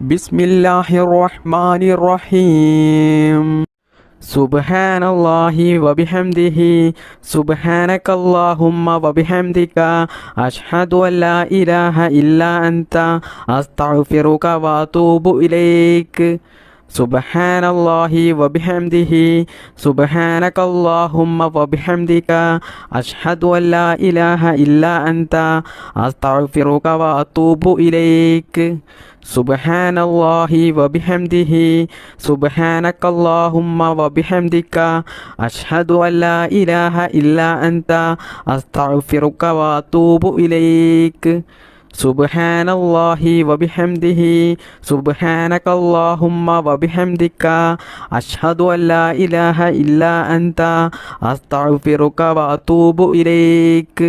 ബിസ്മില്ലാഹിർ റഹ്മാനിർ റഹീം. സുബ്ഹാനല്ലാഹി വബിഹംദിഹി സുബ്ഹാനകല്ലാഹുമ്മ വബിഹംദിക അഷ്ഹദു അല്ലാ ഇലാഹ ഇല്ലാ അൻത അസ്തഗ്ഫിറുക വഅതൂബു ഇലൈക്. സുബ്ഹാനല്ലാഹി വബിഹംദിഹി സുബ്ഹാനകല്ലാഹുമ്മ വബിഹംദിക അഷ്ഹദു അല്ലാ ഇലാഹ ഇല്ലാ അൻത അസ്തഗ്ഫിറുക വഅതൂബു ഇലൈക്. സുബ്ഹാനല്ലാഹി വബിഹംദിഹി സുബ്ഹാനകല്ലാഹുമ്മ വബിഹംദിക അഷ്ഹദു അല്ലാ ഇലാഹ ഇല്ലാ അൻത അസ്തഗ്ഫിറുക വഅതൂബു ഇലൈക്. സുബ്ഹാനല്ലാഹി വബിഹംദിഹി സുബ്ഹാനകല്ലാഹുമ്മ വബിഹംദിക അഷ്ഹദു അല്ലാ ഇലാഹ ഇല്ലാ അൻത അസ്തഗ്ഫിറുക വഅതൂബു ഇലൈക്.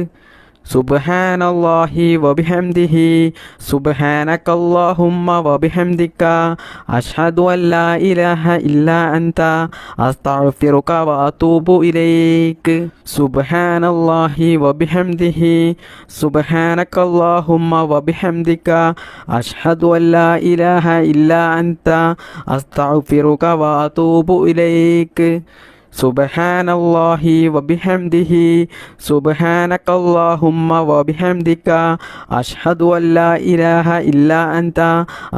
സുബ്ഹാനല്ലാഹി വബിഹംദിഹി സുബ്ഹാനകല്ലാഹുമ്മ വബിഹംദിക അഷ്ഹദു അല്ലാ ഇലാഹ ഇല്ലാ അൻത അസ്തഗ്ഫിറുക വഅതൂബു ഇലൈക്. സുബ്ഹാനല്ലാഹി വബിഹംദിഹി സുബ്ഹാനകല്ലാഹുമ്മ വബിഹംദിക അഷ്ഹദു അല്ലാ ഇലാഹ ഇല്ലാ അൻത അസ്തഗ്ഫിറുക വഅതൂബു ഇലൈക്. സുബ്ഹാനല്ലാഹി വബിഹംദിഹി സുബ്ഹാനകല്ലാഹുമ്മ വബിഹംദിക അഷ്ഹദു അല്ലാ ഇലാഹ ഇല്ലാ അൻത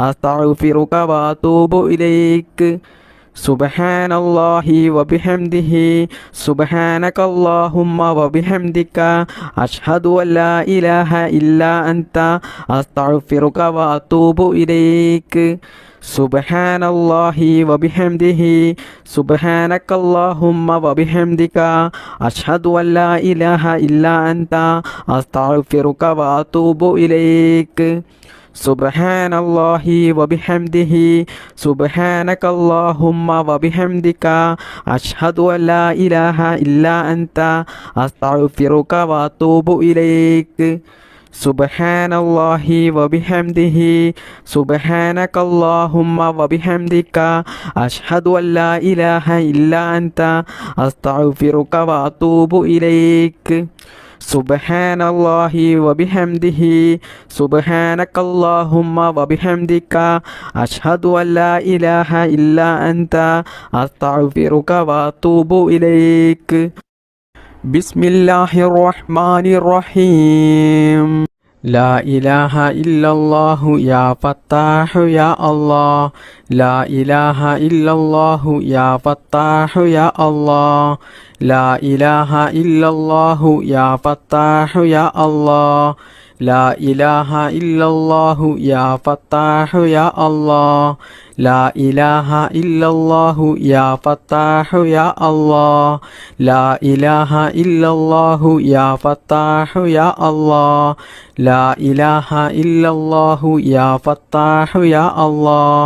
അസ്തഗ്ഫിറുക വഅതൂബു ഇലൈക്. സുബ്ഹാനല്ലാഹി വബിഹംദിഹി സുബ്ഹാനകല്ലാഹുമ്മ വബിഹംദിക അഷ്ഹദു അല്ലാ ഇലാഹ ഇല്ലാ അൻത അസ്തഗ്ഫിറുക വഅതൂബു ഇലൈക്. സുബ്ഹാനല്ലാഹി വബിഹംദിഹി സുബ്ഹാനകല്ലാഹുമ്മ വബിഹംദിക അഷ്ഹദു അല്ലാ ഇലാഹ ഇല്ലാ അൻത അസ്തഗ്ഫിറുക വഅതൂബു ഇലൈക്. സുബ്ഹാനല്ലാഹി വബിഹംദിഹി സുബ്ഹാനകല്ലാഹുമ്മ വബിഹംദിക അഷ്ഹദു അല്ലാ ഇലാഹ ഇല്ലാ അൻത അസ്തഗ്ഫിറുക വഅതൂബു ഇലൈക്. സുബ്ഹാനല്ലാഹി വബിഹംദിഹി സുബ്ഹാനകല്ലാഹുമ്മ വബിഹംദിക അഷ്ഹദു അല്ലാ ഇലാഹ ഇല്ലാ അൻത അസ്തഗ്ഫിറുക വഅതൂബു ഇലൈക്. സുബ്ഹാനല്ലാഹി വബിഹംദിഹി സുബ്ഹാനകല്ലാഹുമ്മ വബിഹംദിക അഷ്ഹദു അല്ലാ ഇലാഹ ഇല്ലാ അൻത അസ്തഗ്ഫിറുക വഅതൂബു ഇലൈക്. ബിസ്മില്ലാഹിർ റഹ്മാനിർ റഹീം. ലാ ഇലാഹ ഇല്ലല്ലാഹു യാ ഫത്താഹു യാ അല്ലാഹ്. ലാ ഇലാഹ ഇല്ലല്ലാഹു യാ ഫത്താഹു യാ അല്ലാഹ്. ലാ ഇലാഹ ഇല്ലല്ലാഹു യാ ഫത്താഹു യാ അല്ലാഹ്. ലാ ഇലാഹ ഇല്ലല്ലാഹു യാ ഫത്താഹു യാ അല്ലാഹ്. ലാ ഇലാഹ ഇല്ലല്ലാഹു യാ ഫത്താഹു യാ അല്ലാഹ്. ലാ ഇലാഹ ഇല്ലല്ലാഹു യാ ഫത്താഹു യാ അല്ലാഹ്. ലാ ഇലാഹ ഇല്ലല്ലാഹു യാ ഫത്താഹു യാ അല്ലാഹ്.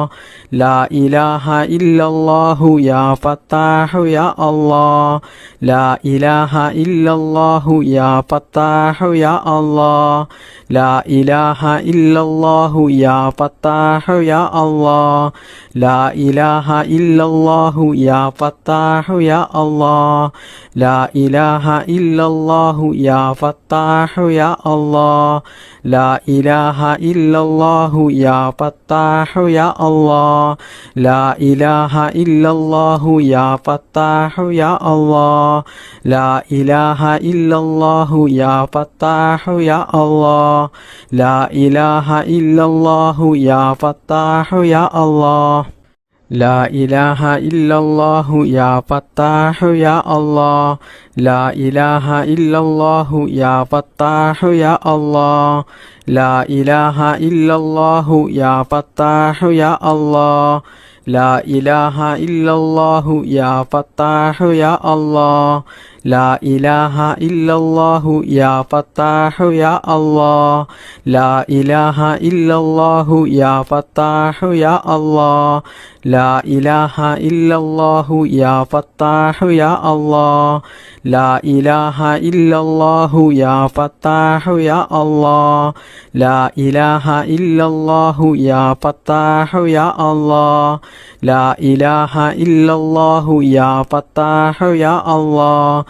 ലാ ഇലാഹ ഇല്ലല്ലാഹു യാ ഫത്താഹു യാ അല്ലാഹ്. ലാ ഇലാഹ ഇല്ലല്ലാഹു യാ ഫത്താഹു യാ അല്ലാഹ്. ലാ ഇലാഹ ഇല്ലല്ലാഹു യാ ഫത്താഹു യാ അല്ലാഹ്. ലാ ഇലാഹ ഇല്ലല്ലാഹു യാ ഫത്താഹു യാ അല്ലാഹ്. ലാ ഇലാഹ ഇല്ലല്ലാഹു യാ ഫത്താഹു യാ അല്ലാഹ്. ലാ ഇലാഹ ഇല്ലല്ലാഹു യാ ഫത്താഹു യാ അല്ലാഹ്. ലാ ഇലാഹ ഇല്ലല്ലാഹു യാ ഫത്താഹു യാ അല്ലാഹ്. ലാ ഇലാഹ ഇല്ലല്ലാഹു യാ ഫത്താഹു യാ അല്ലാഹ്. ലാ ഇലാഹ ഇല്ലല്ലാഹു യാ ഫത്താഹു യാ അല്ലാഹ്. ലാ ഇലാഹ ഇല്ലല്ലാഹു യാ ഫത്താഹു യാ അല്ലാഹ്. ലാ ഇലാഹ ഇല്ലല്ലാഹു യാ ഫത്താഹു യാ അല്ലാഹ്. ലാ ഇലാഹ ഇല്ലല്ലാഹു യാ ഫത്താഹു യാ അല്ലാഹ്. ലാ ഇലാഹ ഇല്ലല്ലാഹു യാ ഫത്താഹു യാ അല്ലാഹ്. ലാ ഇലാഹ ഇല്ലല്ലാഹു യാ ഫത്താഹു യാ അല്ലാഹ്. ലാ ഇലാഹ ഇല്ലല്ലാഹു യാ ഫത്താഹു യാ അല്ലാഹ്. ലാ ഇലാഹ ഇല്ലല്ലാഹു യാ ഫത്താഹു യാ അല്ലാഹ്. ലാ ഇലാഹ ഇല്ലല്ലാഹു യാ ഫത്താഹു യാ അല്ലാഹ്. ലാ ഇലാഹ ഇല്ലല്ലാഹു യാ ഫത്താഹു യാ അല്ലാഹ്. ലാ ഇലാഹ ഇല്ലല്ലാഹു യാ ഫത്താഹു യാ അല്ലാഹ്.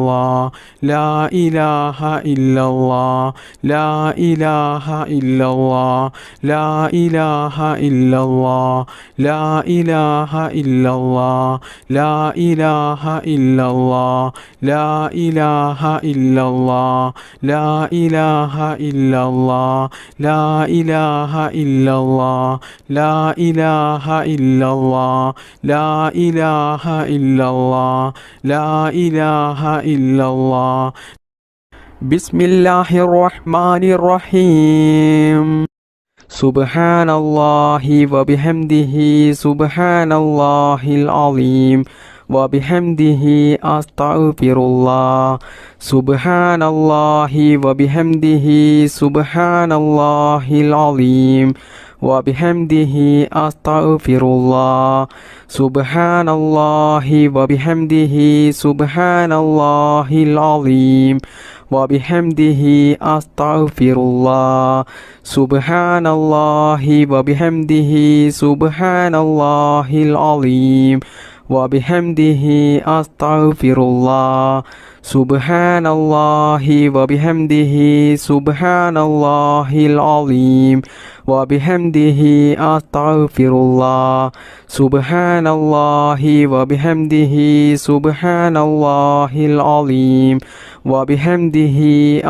الله لا إله إلا الله لا إله إلا الله لا إله إلا الله لا إله إلا الله لا إله إلا الله لا إله إلا الله لا إله إلا الله لا إله إلا الله لا إله إلا الله لا إله إلا الله لا إله إلا الله بسم الله الرحمن الرحيم سبحان الله وبحمده سبحان الله العظيم وبحمده أستغفر الله سبحان الله وبحمده سبحان الله العظيم وبحمده أستغفر الله سبحان الله وبحمده سبحان الله العظيم وبحمده أستغفر الله سبحان الله وبحمده سبحان الله العظيم وبحمده أستغفر الله سبحان الله وبحمده سبحان الله العظيم وبحمده أستغفر الله سبحان الله وبحمده سبحان الله العظيم وبحمده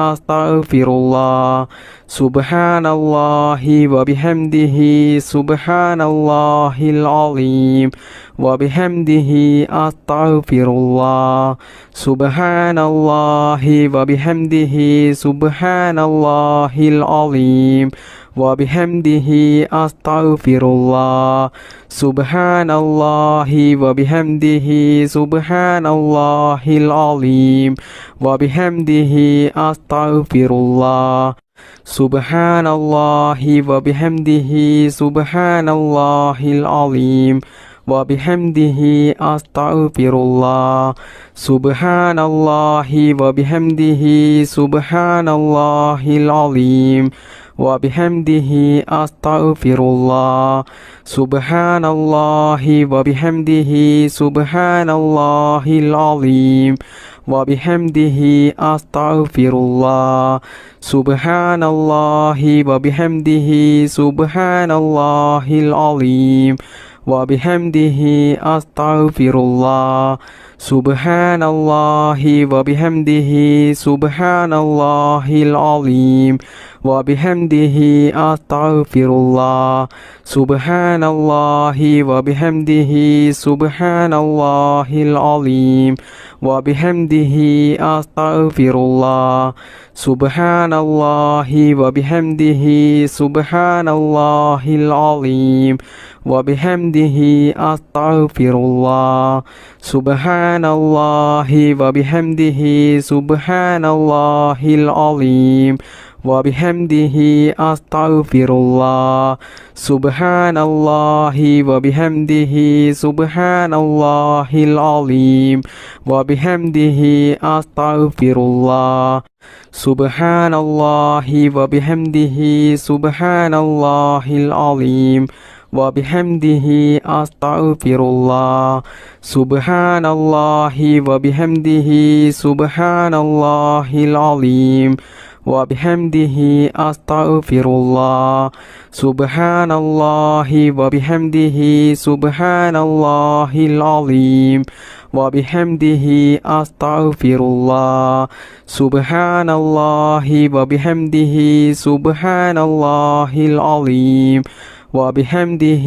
أستغفر الله سبحان الله وبحمده سبحان الله العظيم وبحمده أستغفر الله سبحان الله وبحمده سبحان الله العظيم وبحمده أستغفر الله سبحان الله وبحمده سبحان الله العظيم وبحمده أستغفر الله سبحان الله وبحمده سبحان الله العظيم وبحمده أستغفر الله سبحان الله وبحمده سبحان الله العظيم وبحمده أستغفر الله سبحان الله وبحمده سبحان الله العظيم وبحمده أستغفر الله سبحان الله وبحمده سبحان الله العظيم وبحمده أستغفر الله سبحان الله وبحمده سبحان الله العظيم وبحمده أستغفر الله سبحان الله وبحمده سبحان الله العظيم وبحمده أستغفر الله سبحان الله وبحمده سبحان الله العظيم وبحمده أستغفر الله سبحان الله وبحمده سبحان الله العظيم وبحمده أستغفر الله سبحان الله وبحمده سبحان الله العظيم وبحمده أستغفر الله سبحان الله وبحمده سبحان الله العظيم وبحمده أستغفر الله سبحان الله وبحمده سبحان الله العظيم وبحمده أستغفر الله سبحان الله وبحمده سبحان الله العظيم وبحمده أستغفر الله سبحان الله وبحمده سبحان الله العظيم وبحمده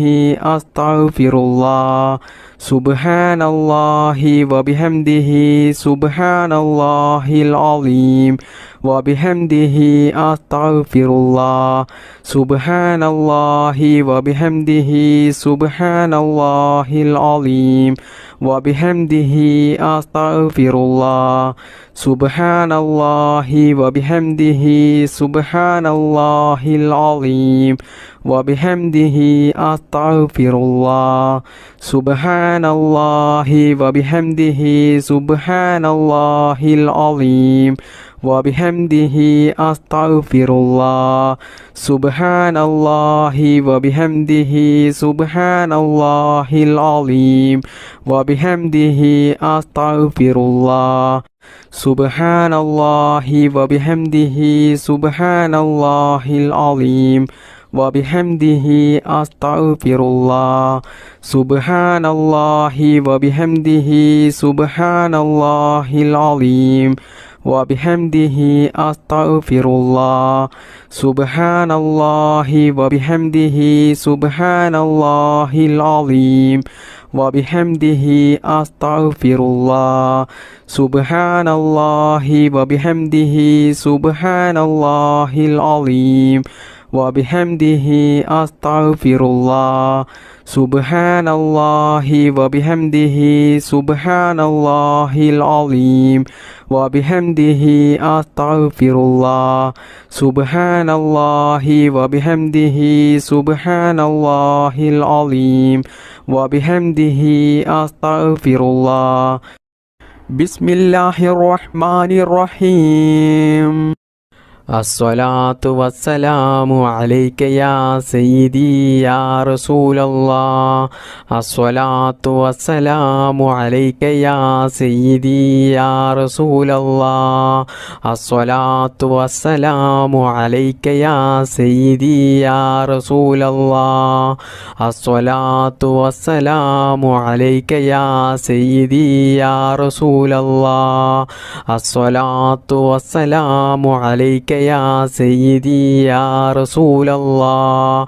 أستغفر الله سبحان الله وبحمده سبحان الله العظيم وبحمده أستغفر الله سبحان الله وبحمده سبحان الله العظيم وبحمده أستغفر الله سبحان الله وبحمده سبحان الله العظيم وبحمده أستغفر الله سبحان സുബ്ഹാനല്ലാഹി വബിഹംദിഹി സുബ്ഹാനല്ലാഹിൽ അളീം വബിഹംദിഹി അസ്തഗ്ഫിറുല്ലാഹ് സുബ്ഹാനല്ലാഹി വബിഹംദിഹി സുബ്ഹാനല്ലാഹിൽ അളീം വബിഹംദിഹി അസ്തഗ്ഫിറുല്ലാഹ് സുബ്ഹാനല്ലാഹി വബിഹംദിഹി സുബ്ഹാനല്ലാഹിൽ അളീം വബിഹംദിഹി അസ്തഗ്ഫിറുല്ലാഹ് സുബ്ഹാനല്ലാഹി വബിഹംദിഹി സുബ്ഹാനല്ലാഹിൽ അളീം വബിഹംദിഹി അസ്തഗ്ഫിറുല്ലാഹ് സുബ്ഹാനല്ലാഹി വബിഹംദിഹി സുബ്ഹാനല്ലാഹിൽ അളീം വബിഹംദിഹി അസ്തഗ്ഫിറുല്ലാഹ് സുബ്ഹാനല്ലാഹി വബിഹംദിഹി സുബ്ഹാനല്ലാഹിൽ അളീം വബിഹംദിഹി അസ്തഗ്ഫിറുല്ലാഹ് സുബ്ഹാനല്ലാഹി വബിഹംദിഹി സുബ്ഹാനല്ലാഹിൽ അളീം വബിഹംദിഹി അസ്തഗ്ഫിറുല്ലാഹ് സുബ്ഹാനല്ലാഹി വബിഹംദിഹി സുബ്ഹാനല്ലാഹിൽ അളീം വബിഹംദിഹി അസ്തഗ്ഫിറുല്ലാഹ് ബിസ്മില്ലാഹിർ റഹ്മാനിർ റഹീം അസ്സലാത്തു വസ്സലാമു അലൈക യാ സയ്യിദി യാ റസൂലല്ലാഹ് അസ്സലാത്തു വസ്സലാമു അലൈക യാ സയ്യിദി യാ റസൂലല്ലാഹ് അസ്സലാത്തു വസ്സലാമു അലൈക യാ സയ്യിദി യാ റസൂലല്ലാഹ് അസ്സലാത്തു വസ്സലാമു അലൈക യാ സയ്യിദി യാ റസൂലല്ലാഹ് അസ്സലാത്തു വസ്സലാമു അലൈക യാ സയ്യിദി യാ റസൂലല്ലാഹ്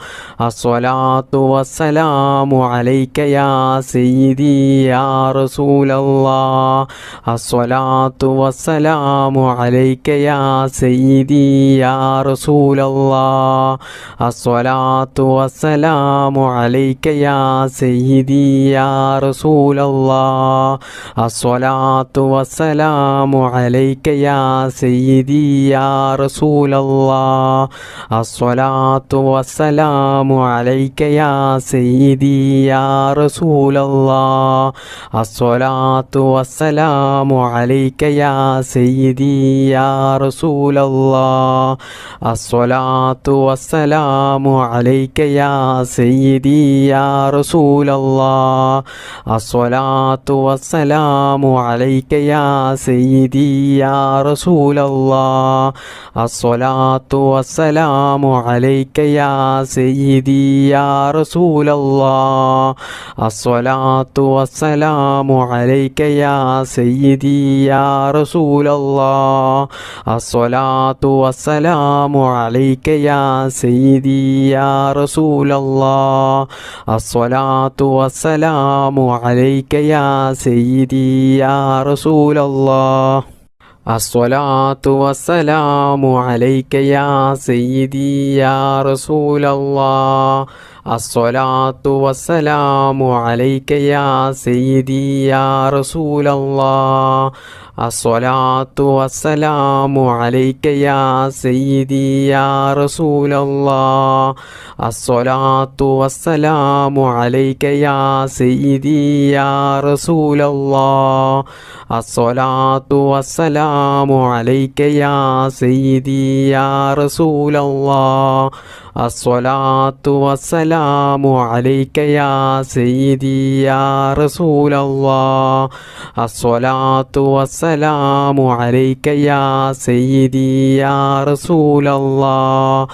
അസ്സലാത്തു വസ്സലാമു അലൈക യാ സയ്യിദി യാ റസൂലല്ലാഹ് അസ്സലാത്തു വസ്സലാമു അലൈക യാ സയ്യിദി യാ റസൂലല്ലാഹ് അസ്സലാത്തു വസ്സലാമു അലൈക യാ സയ്യിദി യാ റസൂലല്ലാഹ് അസ്സലാത്തു വസ്സലാമു അലൈക യാ സയ്യിദി യാ റസൂലല്ലാഹ് അസ്സലാത്തു വസ്സലാമു അലൈക യാ സയ്യിദി യാ റസൂലല്ലാഹ് അസ്സലാത്തു വസ്സലാമു അലൈക യാ സയ്യിദി യാ റസൂലല്ലാഹ് അസ്സലാത്തു വസ്സലാമു അലൈക യാ സയ്യിദി യാ റസൂലല്ലാഹ് അസ്സലാത്തു വസ്സലാമു അലൈക യാ സയ്യിദി യാ റസൂലല്ലാഹ് അസ്സലാത്തു വസ്സലാമു അലൈക യാ സയ്യിദി യാ റസൂലല്ലാഹ് അസ്സലാത്തു വസ്സലാമു അലൈക യാ സയ്യിദി യാ റസൂലല്ലാഹ് അസ്സലാത്തു വസ്സലാമു അലൈക യാ സയ്യിദി യാ റസൂലല്ലാഹ് അസ്സലാത്തു വസ്സലാമു അലൈക യാ സയ്യിദി യാ റസൂലല്ലാഹ് അസ്സലാത്തു വസ്സലാമു അലൈക യാ സയ്യിദി യാ റസൂലല്ലാഹ് അസ്സലാത്തു വസ്സലാമു അലൈക യാ സയ്യിദി യാ റസൂലല്ലാഹ് അസ്സലാത്തു വസ്സലാമു അലൈക യാ സയ്യിദി യാ റസൂലല്ലാഹ് അസ്സലാത്തു വസ്സലാമു അലൈക യാ സയ്യിദി യാ റസൂലല്ലാഹ് അസ്സലാത്തു വസ്സലാമു അലൈക യാ സയ്യിദി യാ റസൂലല്ലാഹ് അസ്സലാത്തു വസ്സലാമു അലൈക യാ സയ്യിദി യാ റസൂലല്ലാഹ് അസ്സലാത്തു വസ്സലാമു അലൈക യാ സയ്യിദി യാ റസൂലല്ലാഹ്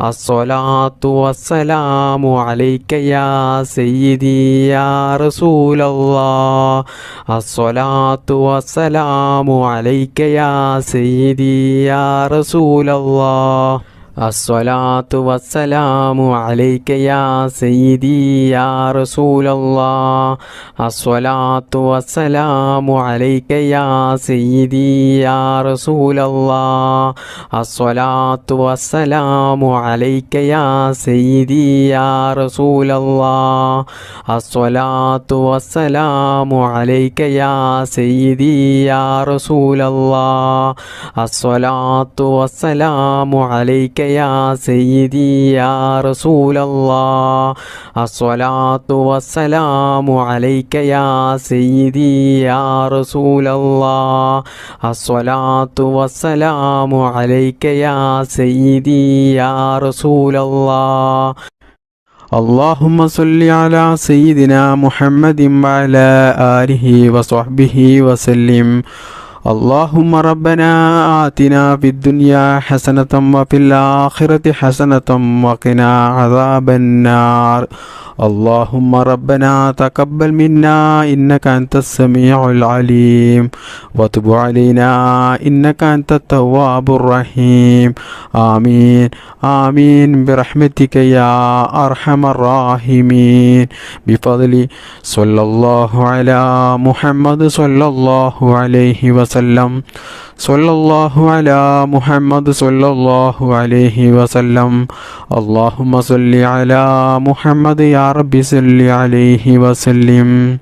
അസ്സലാത്തു വസ്സലാമു അലൈക യാ സയ്യിദി യാ റസൂലല്ലാഹ് അസ്സലാത്തു വസ്സലാമു അലൈക യാ സയ്യിദി യാ റസൂലല്ലാഹ് അസ്സലാത്തു വസ്സലാമു അലൈക യാ സയ്യിദി യാ റസൂലല്ലാഹ് അസ്സലാത്തു വസ്സലാമു അലൈക യാ സയ്യിദി യാ റസൂലല്ലാഹ് അസ്സലാത്തു വസ്സലാമു അലൈക യാ സയ്യിദി യാ റസൂലല്ലാഹ് അസ്സലാത്തു വസ്സലാമു അലൈക യാ സയ്യിദി യാ റസൂലല്ലാഹ് അസ്സലാത്തു വസ്സലാമു അലൈക يا سيدي يا رسول الله الصلاة والسلام عليك يا سيدي يا رسول الله الصلاة والسلام عليك يا سيدي يا رسول الله اللهم صل على سيدنا محمد وعلى آله وصحبه وسلم اللهم ربنا آتنا في الدنيا حسنة وفي الآخرة حسنة وقنا عذاب النار اللهم ربنا تقبل منا إنك أنت السميع العليم وتب علينا إنك أنت التواب الرحيم آمين آمين برحمتك يا أرحم الراحمين بفضل صلى الله على محمد صلى الله عليه وسلم صلى الله على محمد صلى الله عليه وسلم اللهم صل على محمد يا رب صل عليه وسلم